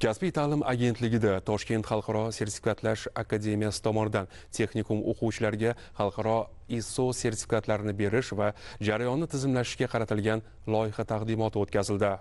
Kasbiy ta'lim agentligida Toshkent xalqaro sertifikatlash akademiyasi tomonidan texnikum o'quvchilariga xalqaro ISO sertifikatlarini berish va jarayonni tizimlashga qaratilgan loyiha taqdimoti o'tkazildi.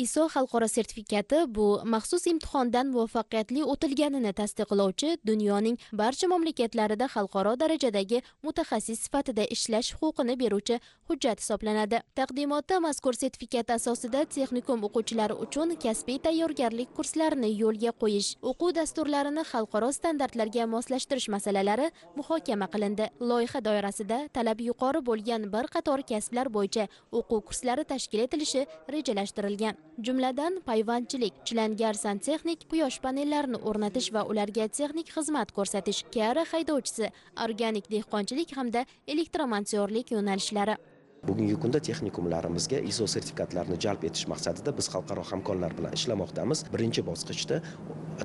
ISO xalqaro sertifikati bu maxsus imtihondan muvaffaqiyatli o'tilganini tasdiqlovchi dunyoning barcha mamlakatlarida xalqaro darajadagi mutaxassis sifatida ishlash huquqini beruvchi hujjat hisoblanadi. Taqdimotda mazkur sertifikat asosida texnikum o'quvchilari uchun kasbiy tayyorgarlik kurslarini yo'lga qo'yish, o'quv dasturlarini xalqaro standartlarga moslashtirish masalalari muhokama qilindi. Loyiha doirasida talab yuqori bo'lgan bir qator kasblar bo'yicha o'quv kurslari tashkil etilishi rejalashtirilgan. Jumladan payvandchilik, chilangar santexnik, quyosh panellarini o'rnatish va ularga texnik xizmat ko'rsatish, KR haydovchisi, organik dehqonchilik hamda elektromontorlik yo'nalishlari. Bugungi kunda texnikumlarimizga ISO sertifikatlarini jalb etish maqsadida biz xalqaro hamkorlar bilan ishlamoqdamiz. Birinchi bosqichda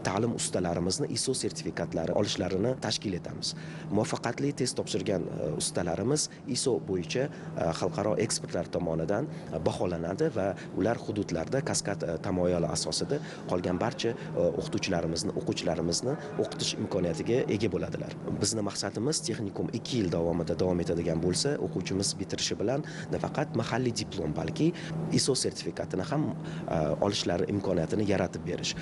ta'lim ustalarimizni ISO sertifikatlari olishlarini tashkil etamiz. Muvaffaqiyatli test topshirgan ustalarimiz ISO bo'yicha xalqaro ekspertlar tomonidan baholanadi va ular hududlarda kaskad tamoyili asosida qolgan barcha o'quvchilarimizni o'qitish imkoniyatiga ega bo'ladilar. Bizning maqsadimiz texnikum 2 yil davomida davom etadigan bo'lsa, o'quvchimiz bitirishi bilan nafaqat mahalliy diplom, balki ISO sertifikatini ham olishlari imkoniyatini yaratib berish.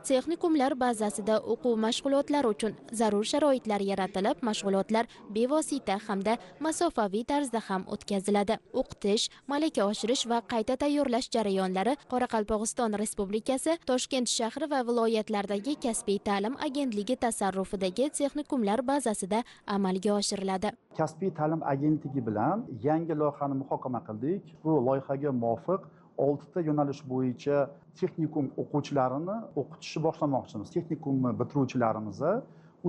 Texnikumlar bazasida o'quv mashg'ulotlari uchun zarur sharoitlar yaratilib, mashg'ulotlar bevosita hamda masofaviy tarzda ham o'tkaziladi. O'qitish, malaka oshirish va qayta tayyorlash jarayonlari Qoraqalpog'iston Respublikasi, Toshkent shahri va viloyatlardagi kasbiy ta'lim agentligi tasarrufidagi texnikumlar bazasida amalga oshiriladi. Kasbiy ta'lim agentligi bilan yangi loyihani muhokama qildik. Bu loyihaga muvofiq 6 ta yo'nalish bo'yicha texnikum o'quvchilarini o'qitishni boshlamoqchimiz. Texnikum bitiruvchilarimizni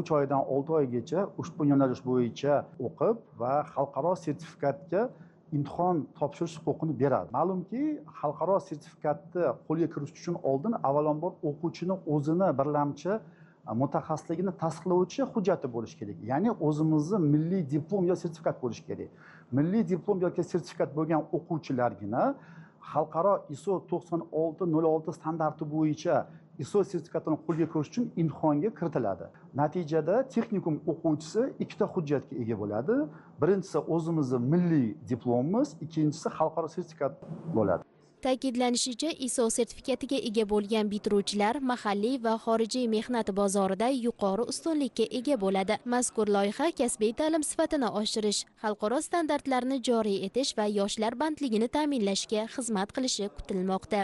3 oydan 6 oygacha ushbu yo'nalish bo'yicha o'qib va xalqaro sertifikatga imtihon topshirish huquqini beradi. Ma'lumki, xalqaro sertifikatni qo'lga kirish uchun oldin avvalambor o'quvchini o'zini birlamchi mutaxassisligini tasdiqlovchi hujjati bo'lishi kerak. Ya'ni o'zimizning milliy diplom yoki sertifikat bo'lishi kerak. Milliy diplom yoki sertifikat bo'lgan o'quvchilargina xalqaro ISO 9606 standarti bo'yicha ISO sertifikatini qo'lga kirish uchun imtihonga kiritiladi. Natijada texnikum o'quvchisi ikkita hujjatga ega bo'ladi. Birinchisi o'zimizning milliy diplomimiz, ikkinchisi xalqaro sertifikat bo'ladi. Ta'kidlanishicha, ISO sertifikatiga ega bo'lgan bitiruvchilar mahalliy va xorijiy mehnat bozorida yuqori ustunlikka ega bo'ladi. Mazkur loyiha kasbiy ta'lim sifatini oshirish, xalqaro standartlarni joriy etish va yoshlar bandligini ta'minlashga xizmat qilishi kutilmoqda.